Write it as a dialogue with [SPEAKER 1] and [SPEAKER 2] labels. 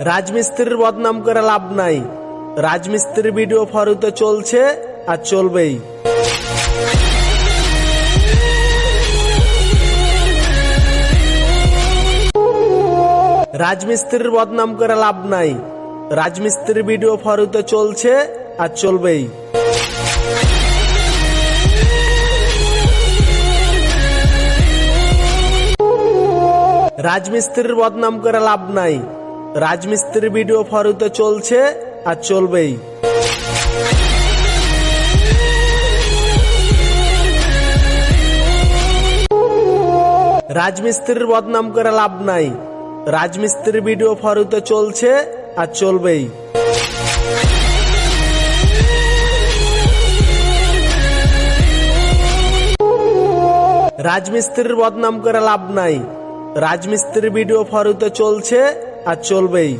[SPEAKER 1] রাজমিস্ত্রির বদনাম করে লাভ নাই। রাজমিস্ত্রির ভিডিও ফরুতে চলছে আর চলবেই। রাজমিস্ত্রির বদনাম করে লাভ নাই। রাজমিস্ত্রির ভিডিও ফরুতে চলছে আর চলবেই। রাজমিস্ত্রির বদনাম করে লাভ নাই। রাজমিস্ত্রির ভিডিও ফরুতে চলছে আর চলবেই। রাজমিস্ত্রির বদনাম করে লাভ নাই। রাজমিস্ত্রির ভিডিও ফরুতে চলছে আর চলবেই। রাজমিস্ত্রির বদনাম করে লাভ নাই। রাজমিস্ত্রির ভিডিও ফরুতে চলছে আর চলবেই।